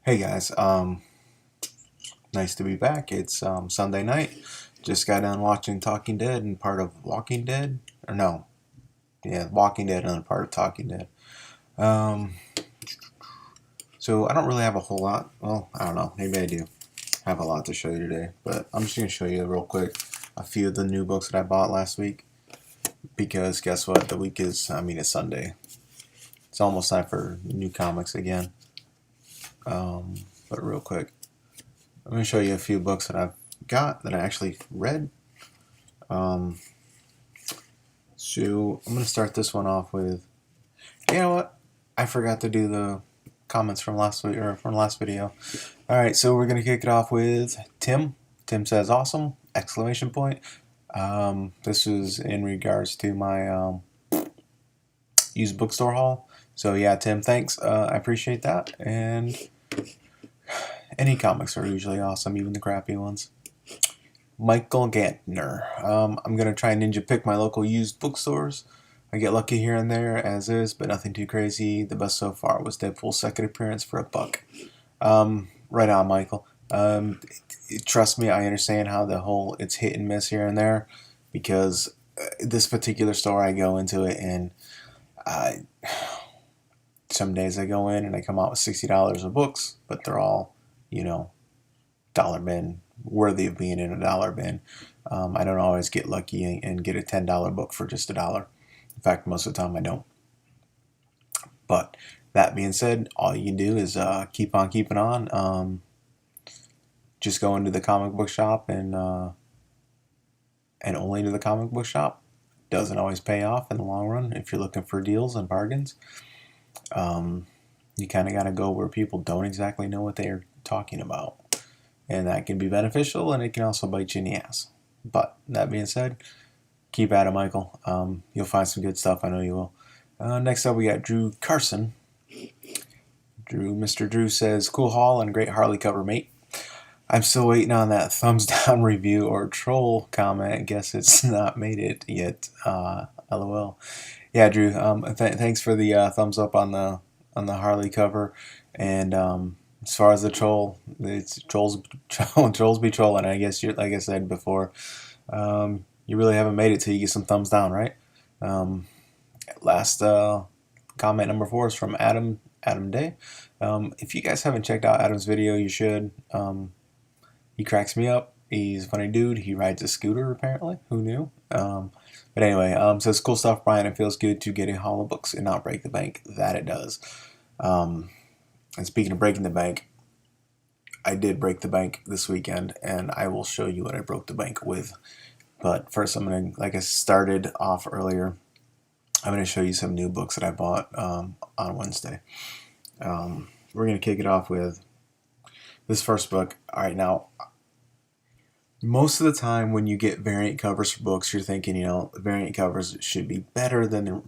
Hey guys, nice to be back. It's Sunday night. Just got done watching Talking Dead and part of Walking Dead. Or no, yeah, Walking Dead and part of Talking Dead. Um, so I don't really have a whole lot. Well, I don't know. Maybe I do have a lot to show you today. But I'm just going to show you real quick a few of the new books that I bought last week. Because guess what? The week is, it's Sunday. It's almost time for new comics again. But real quick, I'm going to show you a few books that I've got that I actually read. Um, So I'm gonna start this one off with. You know what? I forgot to do the comments from last week or from last video. All right, so we're gonna kick it off with Tim. Tim says, "Awesome!" Exclamation point. This is in regards to my used bookstore haul. So yeah, Tim, thanks. I appreciate that. And any comics are usually awesome, even the crappy ones. Michael Gantner. I'm gonna try and ninja pick my local used bookstores. I get lucky here and there, as is, but nothing too crazy. The best so far was Deadpool's second appearance for $1. Right on, Michael. Trust me, I understand how the whole it's hit and miss here and there, because this particular store I go into it and I some days I go in and I come out with $60 of books, but they're all, you know, dollar bin, worthy of being in a dollar bin. I don't always get lucky and get a $10 book for just $1. In fact, most of the time I don't. But that being said, all you can do is keep on keeping on. Just go into the comic book shop and only to the comic book shop. Doesn't always pay off in the long run if you're looking for deals and bargains. You kind of got to go where people don't exactly know what they're talking about. And that can be beneficial, and it can also bite you in the ass. But that being said, keep at it, Michael. You'll find some good stuff. I know you will. Next up, we got Drew Carson. Mr. Drew says, "Cool haul and great Harley cover, mate. I'm still waiting on that thumbs down review or troll comment. Guess it's not made it yet. LOL." Yeah, Drew. Thanks for the thumbs up on the Harley cover. And as far as the troll, it's trolls be trolling. I guess you're like I said before. You really haven't made it till you get some thumbs down, right? Last comment number 4 is from Adam Day. If you guys haven't checked out Adam's video, you should. He cracks me up. He's a funny dude. He rides a scooter, apparently. Who knew? But anyway, says, "Cool stuff, Brian. It feels good to get a haul of books and not break the bank." That it does. And speaking of breaking the bank, I did break the bank this weekend, and I will show you what I broke the bank with. But first, I'm going to, like I started off earlier, I'm going to show you some new books that I bought on Wednesday. We're going to kick it off with this first book. All right, now, most of the time when you get variant covers for books, you're thinking, variant covers should be better than the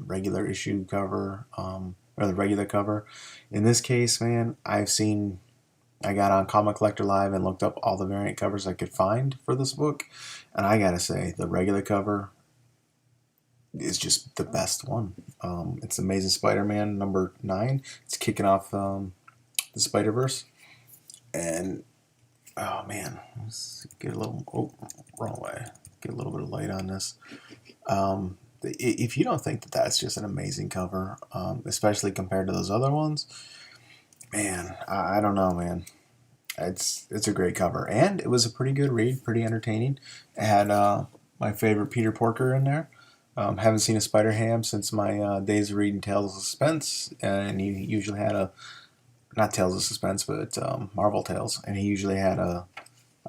regular issue cover or the regular cover. In this case, man, I got on Comic Collector Live and looked up all the variant covers I could find for this book, and I gotta say, the regular cover is just the best one. It's Amazing Spider-Man number 9. It's kicking off the Spider-Verse, and oh man, let's get a little wrong way. Get a little bit of light on this. If you don't think that that's just an amazing cover, especially compared to those other ones, man, I don't know, man. It's a great cover, and it was a pretty good read, pretty entertaining. It had my favorite Peter Porker in there. Haven't seen a Spider Ham since my days of reading Tales of Suspense, and he usually had not Tales of Suspense, but Marvel Tales, and he usually had a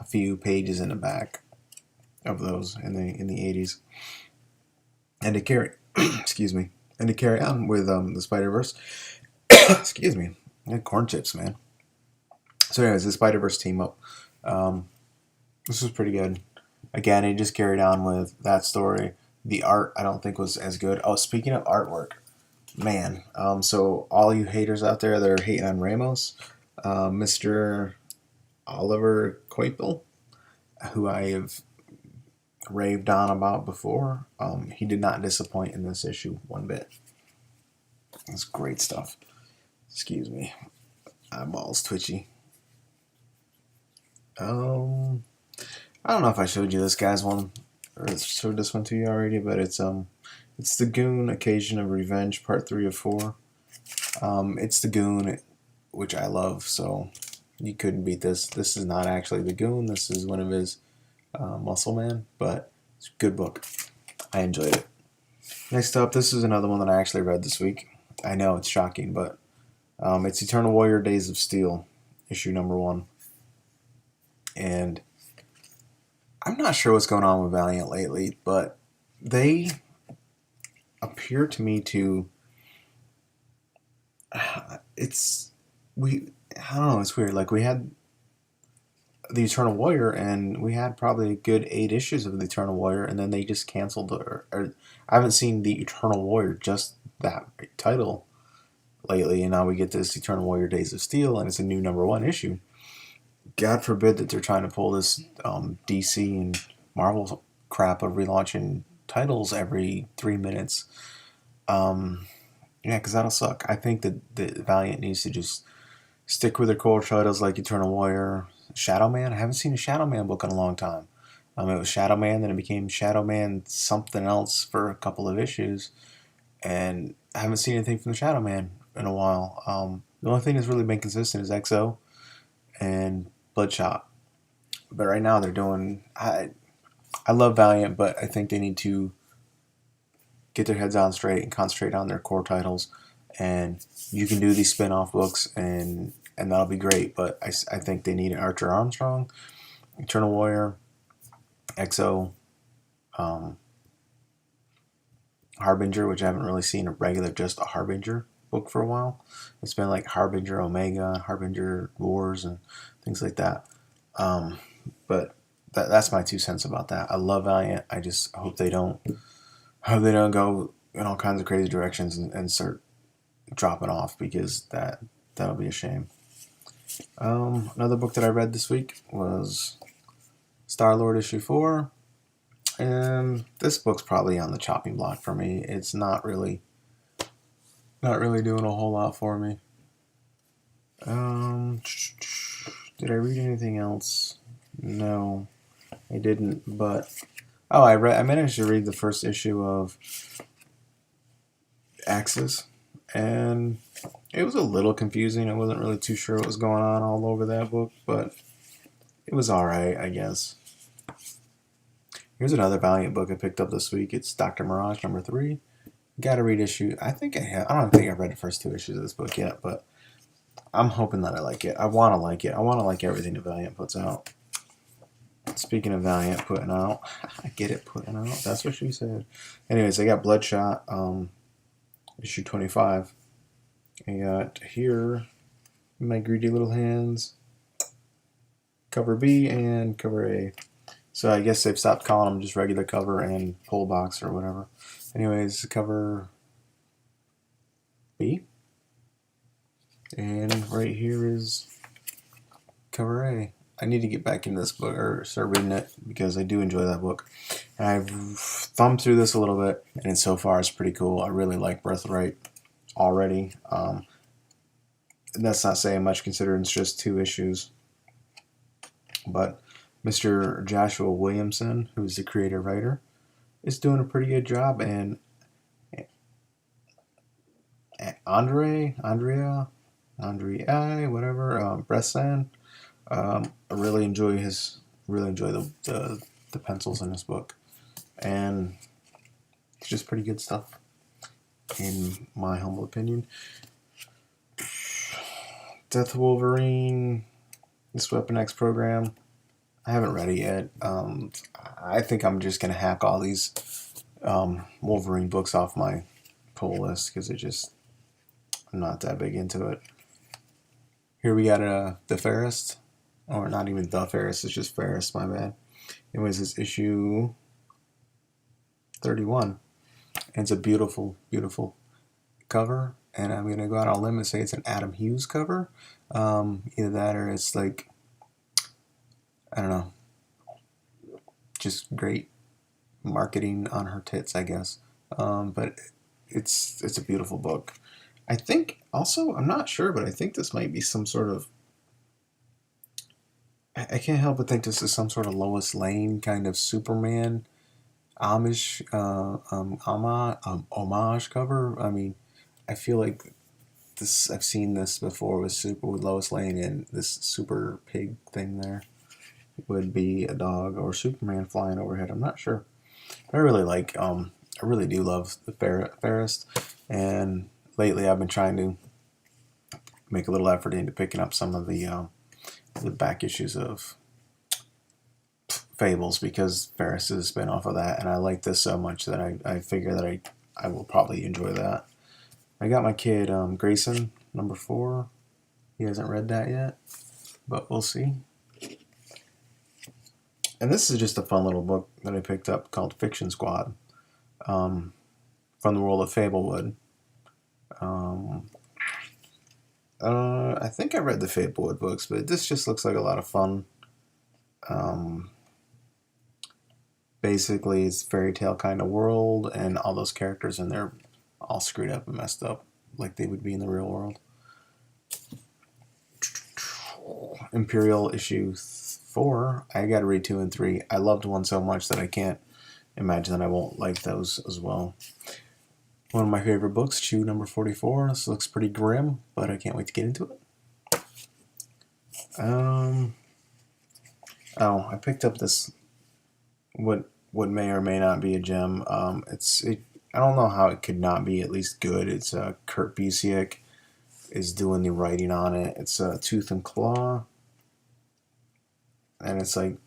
few pages in the back of those in the 80s. And to carry, excuse me, and to carry on with the Spider Verse, excuse me, and corn chips, man. So, anyways, the Spider Verse team up. This was pretty good. Again, it just carried on with that story. The art, I don't think, was as good. Oh, speaking of artwork, man. So all you haters out there that are hating on Ramos, Mr. Oliver Coipel, who I have raved on about before, he did not disappoint in this issue one bit. It's great stuff. Excuse me. Eyeballs twitchy. I don't know if I showed you this guy's one or showed this one to you already, but it's the Goon Occasion of Revenge Part 3 of 4. It's the Goon, which I love, so you couldn't beat this. This is not actually the Goon. This is one of his Muscle Man, but it's a good book. I enjoyed it. Next up, this is another one that I actually read this week. I know it's shocking, but it's Eternal Warrior Days of Steel, issue number 1. And I'm not sure what's going on with Valiant lately, but they appear to me to I don't know, it's weird. Like, we had the Eternal Warrior, and we had probably a good 8 issues of the Eternal Warrior, and then they just canceled or I haven't seen the Eternal Warrior, just that title, lately, and now we get this Eternal Warrior Days of Steel, and it's a new number 1 issue. God forbid that they're trying to pull this DC and Marvel crap of relaunching titles every 3 minutes. Yeah, because that'll suck. I think that Valiant needs to just stick with their core titles like Eternal Warrior, Shadow Man. I haven't seen a Shadow Man book in a long time. It was Shadow Man, then it became Shadow Man something else for a couple of issues, and I haven't seen anything from the Shadow Man in a while. The only thing that's really been consistent is XO and Bloodshot. But right now they're doing... I love Valiant, but I think they need to get their heads on straight and concentrate on their core titles. And you can do these spin-off books, and that'll be great. But I think they need an Archer Armstrong, Eternal Warrior, XO, Harbinger, which I haven't really seen a regular just a Harbinger book for a while. It's been like Harbinger Omega, Harbinger Wars, and things like that. But that's my 2 cents about that. I love Valiant. I just hope they don't go in all kinds of crazy directions and start dropping off, because that'll be a shame. Another book that I read this week was Star-Lord issue 4. And this book's probably on the chopping block for me. It's not really doing a whole lot for me. Did I read anything else? No, I didn't. But I managed to read the first issue of Axis, and it was a little confusing. I wasn't really too sure what was going on all over that book, but it was alright, I guess. Here's another Valiant book I picked up this week. It's Dr. Mirage number 3. Gotta read issue. I don't think I've read the first 2 issues of this book yet, but I'm hoping that I like it. I want to like it. I want to like everything that Valiant puts out. Speaking of Valiant putting out, I get it, putting out. That's what she said. Anyways, I got Bloodshot, issue 25. I got here, My Greedy Little Hands, cover B and cover A. So I guess they've stopped calling them just regular cover and pull box or whatever. Anyways, cover B. And right here is cover A. I need to get back into this book or start reading it, because I do enjoy that book. And I've thumbed through this a little bit, and so far it's pretty cool. I really like Birthright already. And that's not saying much considering it's just 2 issues. But Mr. Joshua Williamson, who's the creator-writer, is doing a pretty good job, and Andrea, whatever, Bressan, I really enjoy the pencils in this book, and it's just pretty good stuff, in my humble opinion. Death Wolverine, this Weapon X program, I haven't read it yet. I think I'm just gonna hack all these Wolverine books off my pull list, because I'm not that big into it. Here we got the Fairest, or not even the Fairest, it's just Fairest, my bad. Anyways, it's issue 31. And it's a beautiful, beautiful cover, and I'm gonna go out on a limb and say it's an Adam Hughes cover. Either that, or it's like, I don't know, just great marketing on her tits, I guess. But it's a beautiful book. I think also, I'm not sure, but I think this might be some sort of. I can't help but think this is some sort of Lois Lane kind of Superman Amish homage cover. I mean, I feel like this. I've seen this before with Lois Lane and this super pig thing there would be a dog or Superman flying overhead. I'm not sure. But I really like. I really do love the Fairest, and lately I've been trying to make a little effort into picking up some of the back issues of Fables because Ferris is a spin off of that, and I like this so much that I figure that I will probably enjoy that. I got my kid Grayson #4. He hasn't read that yet, but we'll see. And this is just a fun little book that I picked up called Fiction Squad, from the world of Fablewood. Um, I think I read the Fablewood books, but this just looks like a lot of fun. Um, Basically, it's fairy tale kind of world, and all those characters in there all screwed up and messed up like they would be in the real world. Imperial issue 4. I got to read 2 and 3. I loved 1 so much that I can't imagine that I won't like those as well. One of my favorite books, Chew #44. This looks pretty grim, but I can't wait to get into it. I picked up this what may or may not be a gem. I don't know how it could not be at least good. It's Kurt Busiek is doing the writing on it. It's Tooth and Claw, and it's like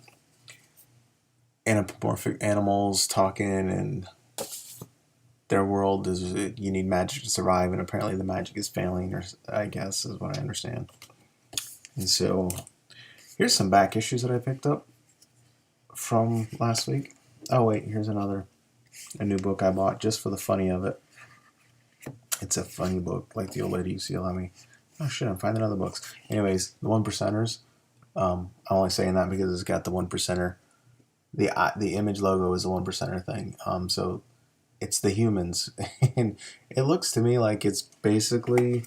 anthropomorphic animals talking, and their world is you need magic to survive, and apparently the magic is failing, or I guess is what I understand. And so here's some back issues that I picked up from last week. Oh wait, here's a new book I bought just for the funny of it. It's a funny book, like the old lady used to yell at me. Oh shit, I'm finding other books. Anyways, the One Percenters. I'm only saying that because it's got the One Percenter. The image logo is the One Percenter thing. So it's the humans, and it looks to me like it's basically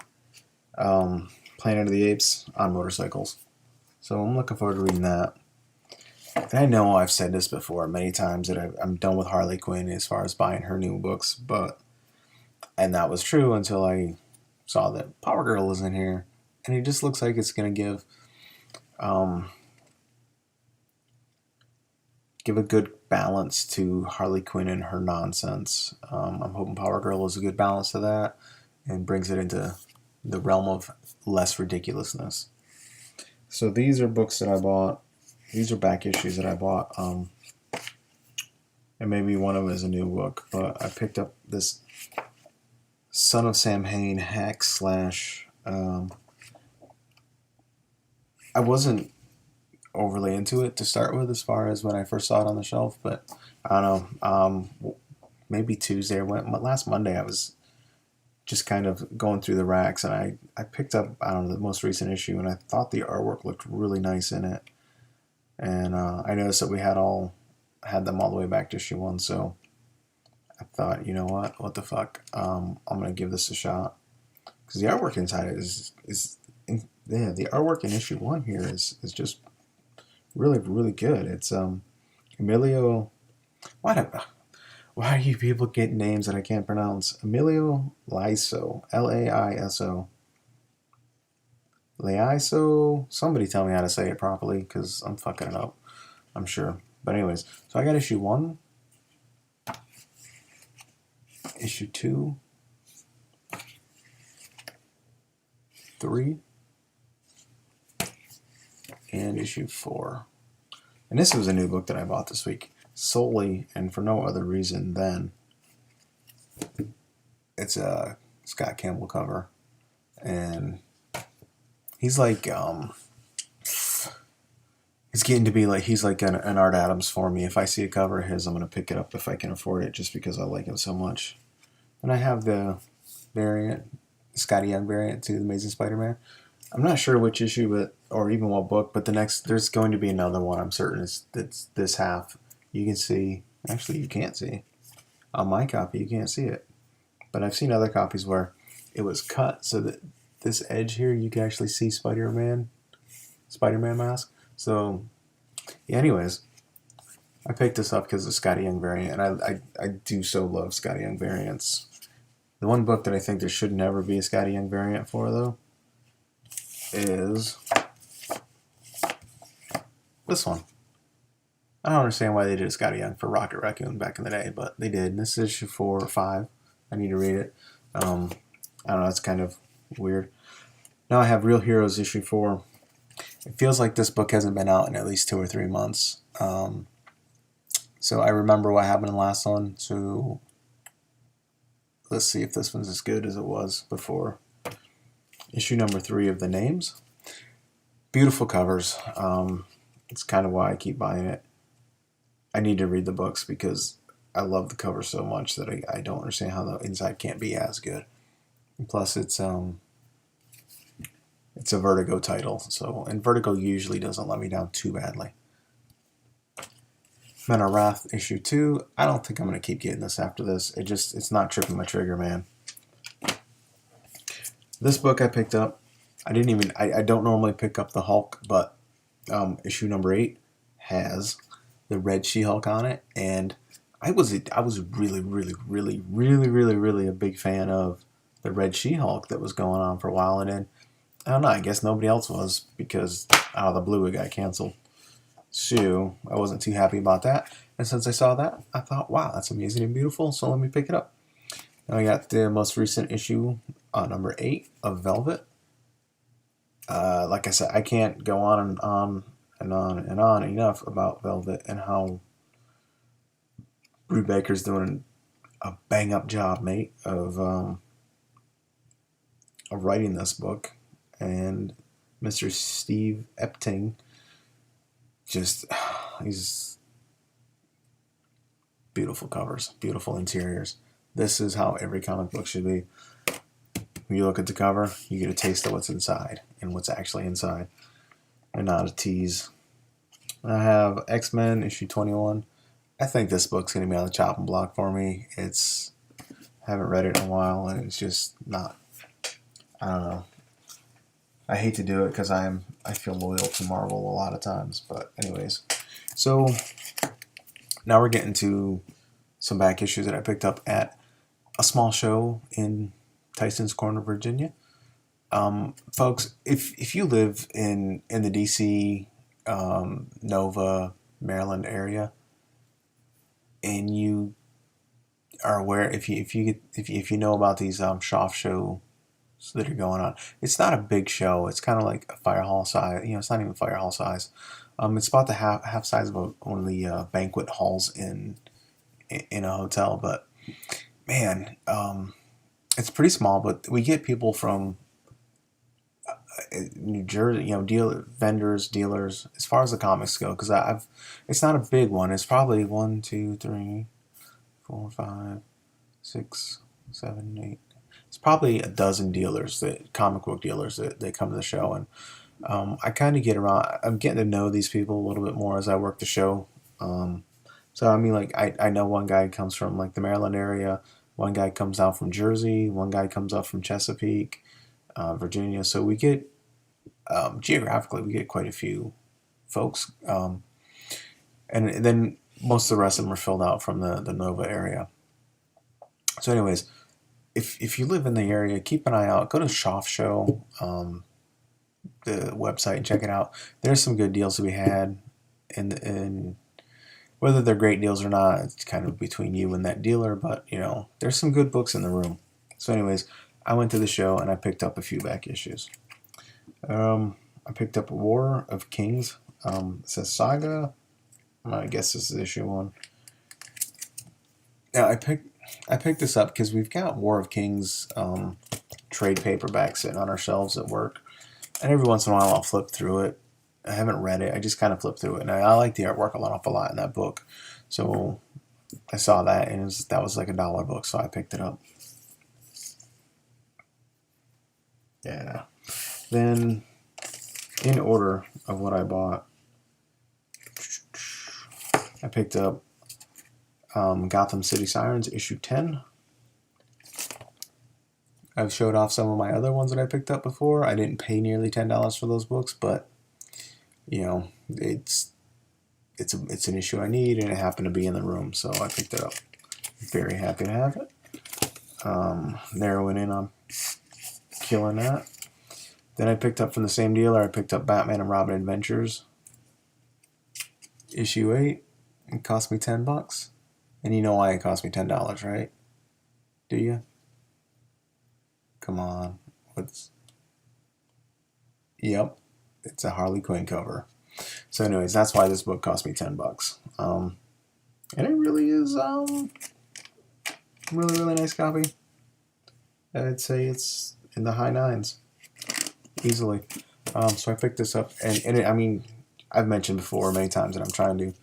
Planet of the Apes on motorcycles. So I'm looking forward to reading that. And I know I've said this before many times that I'm done with Harley Quinn as far as buying her new books, and that was true until I saw that Power Girl is in here, and it just looks like it's gonna give a good balance to Harley Quinn and her nonsense. I'm hoping Power Girl is a good balance to that and brings it into the realm of less ridiculousness. So these are books that I bought. These are back issues that I bought. And maybe one of them is a new book, but I picked up this Son of Sam Hain hack slash. I wasn't overly into it to start with as far as when I first saw it on the shelf, but I don't know. Maybe Tuesday or last Monday I was just kind of going through the racks, and I picked up, I don't know, the most recent issue, and I thought the artwork looked really nice in it. And I noticed that we had them all the way back to issue 1, so I thought, you know what the fuck, I'm gonna give this a shot because the artwork inside it the artwork in issue 1 here is just really really good. It's Emilio. Why do you people get names that I can't pronounce? Emilio Laiso, Laiso. Laiso. Somebody tell me how to say it properly because I'm fucking it up, I'm sure. But anyways, so I got issue 1, issue 2, 3, and issue 4. And this was a new book that I bought this week solely and for no other reason than it's a Scott Campbell cover, and he's like it's getting to be like he's like an Art Adams for me. If I see a cover of his, I'm gonna pick it up if I can afford it, just because I like him so much. And I have the variant, Scotty Young variant to the Amazing Spider-Man. I'm not sure which issue, or even what book, but there's going to be another one. I'm certain it's this half. You can see, actually you can't see on my copy. You can't see it, but I've seen other copies where it was cut so that this edge here you can actually see Spider-Man mask. So yeah, anyways, I picked this up because of the Scotty Young variant, and I do so love Scotty Young variants. The one book that I think there should never be a Scotty Young variant for, though, is this one. I don't understand why they did a Scotty Young for Rocket Raccoon back in the day, but they did. And this is issue 4 or 5. I need to read it. I don't know, it's kind of weird. Now I have Real Heroes issue 4. It feels like this book hasn't been out in at least 2 or 3 months. So I remember what happened in the last one, so let's see if this one's as good as it was before. Issue number 3 of The Names. Beautiful covers. It's kind of why I keep buying it. I need to read the books because I love the cover so much that I don't understand how the inside can't be as good. And plus, it's a Vertigo title, and Vertigo usually doesn't let me down too badly. Men of Wrath issue 2. I don't think I'm gonna keep getting this after this. It's not tripping my trigger, man. This book I picked up. I don't normally pick up the Hulk, but issue number 8 has the Red She-Hulk on it, and I was really a big fan of the Red She-Hulk that was going on for a while, and then I don't know, I guess nobody else was because out of the blue it got canceled. So I wasn't too happy about that, and since I saw that, I thought, wow, that's amazing and beautiful, so let me pick it up. Now I got the most recent issue, number 8 of Velvet. Like I said, I can't go on and on enough about Velvet and how Brubaker's doing a bang-up job, mate, of writing this book. And Mr. Steve Epting, he's beautiful covers, beautiful interiors. This is how every comic book should be. When you look at the cover, you get a taste of what's inside and what's actually inside, and not a tease. I have X-Men issue 21. I think this book's going to be on the chopping block for me. I haven't read it in a while, and it's just not, I don't know. I hate to do it because I feel loyal to Marvel a lot of times, but anyways. So now we're getting to some back issues that I picked up at a small show in Tyson's Corner, Virginia. Folks, if you live in the DC, Nova, Maryland area, and you are aware, if you know about these SHOF shows that are going on, it's not a big show. It's kind of like a fire hall size. It's not even fire hall size. It's about the half size of one of the banquet halls in a hotel. But man, it's pretty small. But we get people from New Jersey, vendors, dealers, as far as the comics go, because it's not a big one. It's probably 1, 2, 3, 4, 5, 6, 7, 8. It's probably a dozen dealers, comic book dealers that come to the show, and I kind of get around. I'm getting to know these people a little bit more as I work the show. So I mean, like I know one guy comes from like the Maryland area, one guy comes out from Jersey, one guy comes up from Chesapeake, Virginia. So we get geographically we get quite a few folks, and then most of the rest of them are filled out from the Nova area. So anyways, if you live in the area, keep an eye out. Go to SHOF Show, the website, and check it out. There's some good deals to be had, and whether they're great deals or not, it's kind of between you and that dealer. But there's some good books in the room. So anyways, I went to the show and I picked up a few back issues. I picked up War of Kings. It says Saga. I guess this is issue 1. Now I picked this up because we've got War of Kings trade paperback sitting on our shelves at work, and every once in a while I'll flip through it. I haven't read it. I just kind of flipped through it, and I like the artwork an awful lot in that book. So I saw that, and that was like $1 book, so I picked it up. Yeah. Then, in order of what I bought, I picked up Gotham City Sirens issue 10. I've showed off some of my other ones that I picked up before. I didn't pay nearly $10 for those books, but you know, it's an issue I need, and it happened to be in the room, so I picked it up. Very happy to have it. Narrowing in on killing that. Then I picked up from the same dealer. I picked up Batman and Robin Adventures, issue 8. It cost me $10, and you know why it cost me $10, right? Do you? Come on, what's? Yep, it's a Harley Quinn cover. So, anyways, that's why this book cost me $10. And it really is really nice copy. I'd say it's in the high nines, easily. So I picked this up, and I mean, I've mentioned before many times that I'm trying to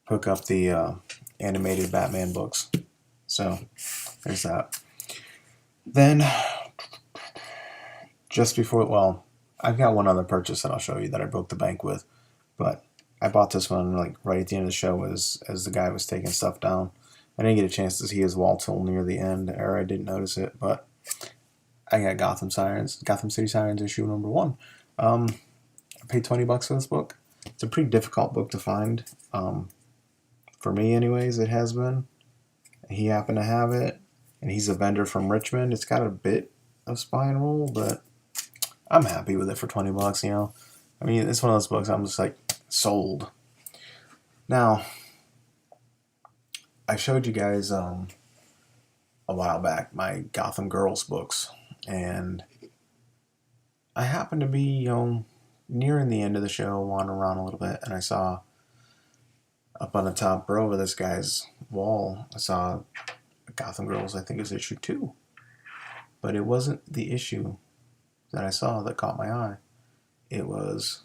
hook up the animated Batman books. So there's that. Then, just before, well, I've got one other purchase that I'll show you that I broke the bank with, but I bought this one like right at the end of the show as the guy was taking stuff down. I didn't get a chance to see his wall till near the end, or I didn't notice it, but I got Gotham City Sirens issue number 1. I paid $20 for this book. It's a pretty difficult book to find. For me, anyways, it has been. He happened to have it, and he's a vendor from Richmond. It's got a bit of spine roll, but I'm happy with it for $20. You know, I mean, it's one of those books I'm just like sold. Now, I showed you guys a while back my Gotham Girls books, and I happened to be nearing the end of the show, wandering around a little bit, and I saw up on the top row of this guy's wall, I saw Gotham Girls. I think it was issue 2, but it wasn't the issue that I saw that caught my eye. It was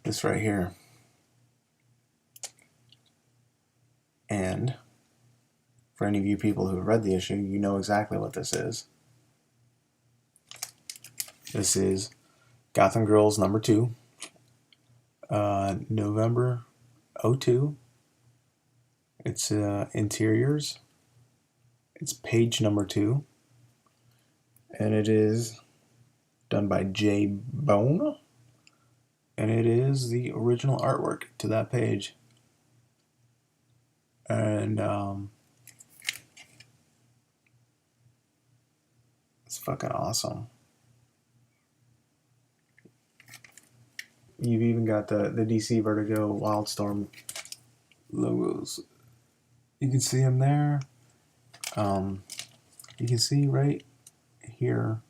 this right here. And for any of you people who have read the issue, you know exactly what this is. This is Gotham Girls number 2, November 02. It's interiors. It's page number 2, and it is done by Jay Bone, and it is the original artwork to that page. And it's fucking awesome. You've even got the DC Vertigo Wildstorm logos. You can see them there. You can see right here.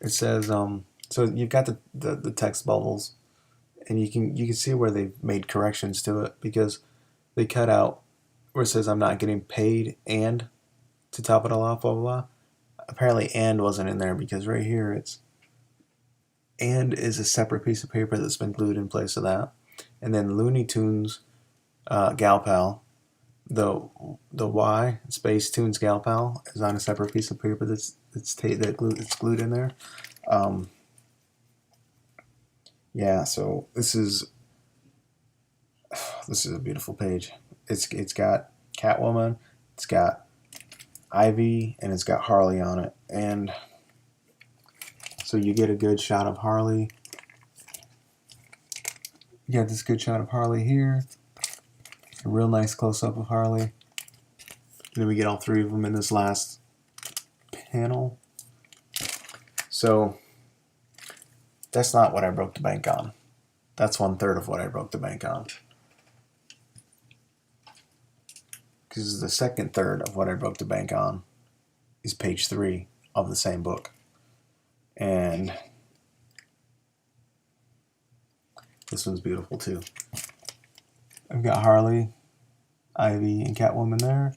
It says so you've got the text bubbles, and you can see where they've made corrections to it, because they cut out where it says I'm not getting paid and to top it all off, blah blah blah. Apparently and wasn't in there, because right here it's and is a separate piece of paper that's been glued in place of that. And then Looney Tunes Gal Pal, the Y Space Tunes Gal Pal is on a separate piece of paper that's glued in there. Yeah, so this is a beautiful page. It's got Catwoman, it's got Ivy, and it's got Harley on it, and so you get a good shot of Harley. You got this good shot of Harley here, a real nice close-up of Harley. And then we get all 3 of them in this last panel. So that's not what I broke the bank on. That's 1/3 of what I broke the bank on. Because the second third of what I broke the bank on is page 3 of the same book. And this one's beautiful too. I've got Harley, Ivy, and Catwoman there.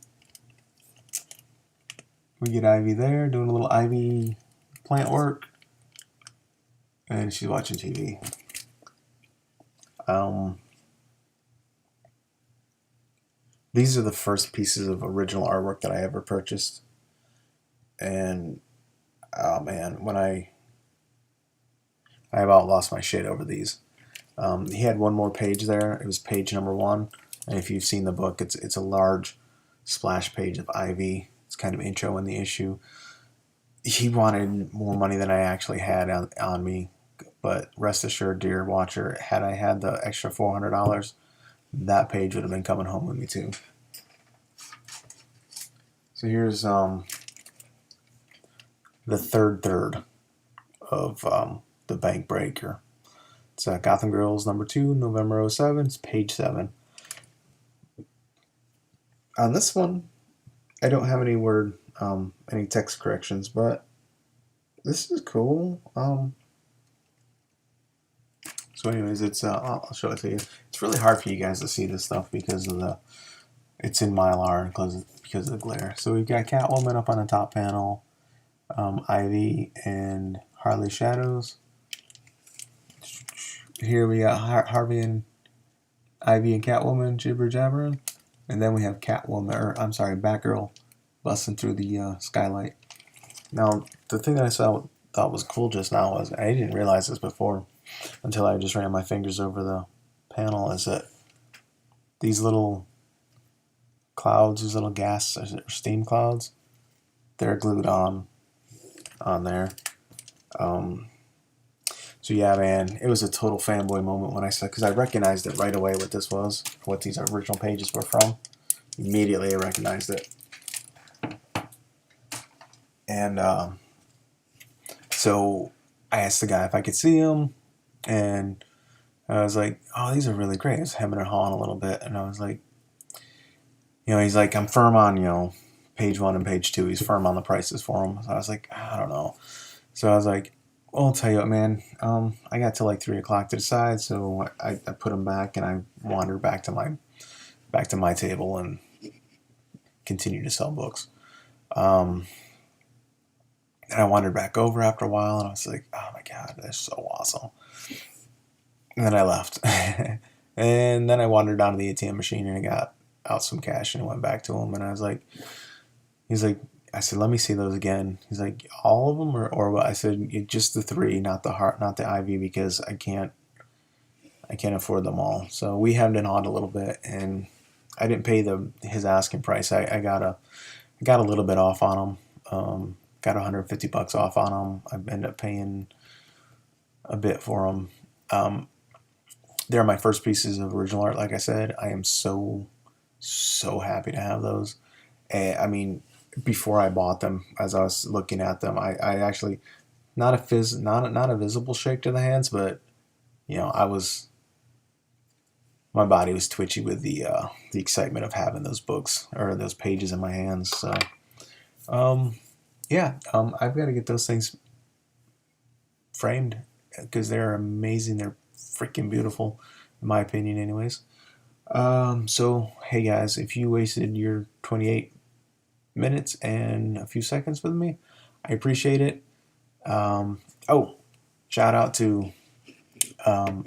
We get Ivy there doing a little Ivy plant work, and she's watching TV. These are the first pieces of original artwork that I ever purchased, and oh man, when I about lost my shit over these. He had one more page there. It was page number 1, And if you've seen the book, it's a large splash page of Ivy. It's kind of intro in the issue. He wanted more money than I actually had on me, but rest assured, dear watcher, had I had the extra $400, that page would have been coming home with me too. So here's the third of the Bank Breaker. It's Gotham Girls #2, November 07. It's page 7. On this one, I don't have any text corrections, but this is cool. So anyways, I'll show it to you. It's really hard for you guys to see this stuff because of it's in Mylar because of the glare. So we've got Catwoman up on the top panel, Ivy and Harley Shadows. Here we got Harvey and Ivy and Catwoman jibber jabbering, and then we have Batgirl busting through the skylight. Now, the thing that I thought was cool just now was, I didn't realize this before until I just ran my fingers over the panel, is that these little clouds, these little gas or steam clouds, they're glued on there. So yeah, man, it was a total fanboy moment when I saw, because I recognized it right away what this was, what these original pages were from. Immediately I recognized it. And so I asked the guy if I could see him, and I was like, oh, these are really great. I was hemming and hawing a little bit, and I was like, he's like, I'm firm on, page 1 and page 2. He's firm on the prices for them. So I was like, I don't know. So I was like, well, I'll tell you what, man, I got till like 3 o'clock to decide, so I put them back, and I wandered back to my table and continued to sell books. And I wandered back over after a while, and I was like, oh my God, that's so awesome. And then I left. And then I wandered down to the ATM machine, and I got out some cash and went back to him, and I was like, I said, let me see those again. He's like, all of them, or what? I said, just the 3, not the Ivy, because I can't afford them all. So we hemmed and hawed a little bit, and I didn't pay his asking price. I got a little bit off on them. Got $150 off on them. I ended up paying a bit for them. They're my first pieces of original art. Like I said, I am so happy to have those. I mean, before I bought them, as I was looking at them, I actually not a visible shake to the hands, but my body was twitchy with the excitement of having those books or those pages in my hands. So I've got to get those things framed because they're amazing. They're freaking beautiful, in my opinion, anyways. So hey guys, if you wasted your 28 minutes and a few seconds with me, I appreciate it. Shout out to I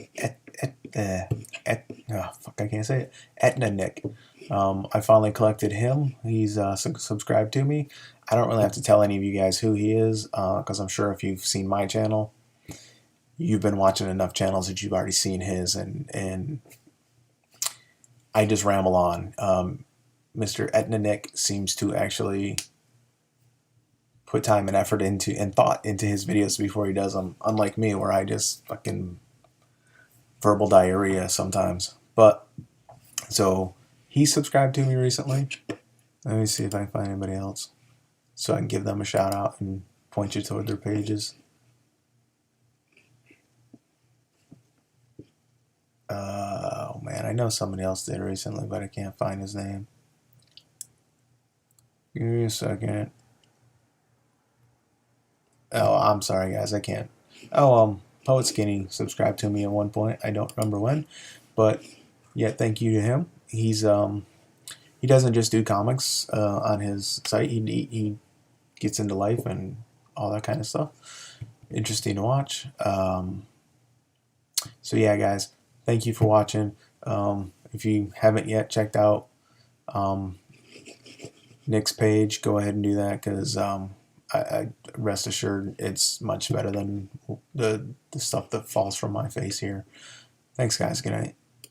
can't say it. Etna Nick. I finally collected him. He's subscribed to me. I don't really have to tell any of you guys who he is, because I'm sure if you've seen my channel, you've been watching enough channels that you've already seen his, and I just ramble on. Mr. Etna Nick seems to actually put time and effort and thought into his videos before he does them, unlike me, where I just fucking verbal diarrhea sometimes. But so he subscribed to me recently. Let me see if I can find anybody else so I can give them a shout out and point you toward their pages. Oh man, I know somebody else did recently, but I can't find his name. Give me a second. Oh, I'm sorry guys, I can't. Poet Skinny subscribed to me at one point. I don't remember when, but yeah, thank you to him. He's he doesn't just do comics on his site. He gets into life and all that kind of stuff. Interesting to watch. So yeah, guys, thank you for watching. If you haven't yet checked out Nick's page, go ahead and do that, because I rest assured it's much better than the stuff that falls from my face here. Thanks, guys. Good night.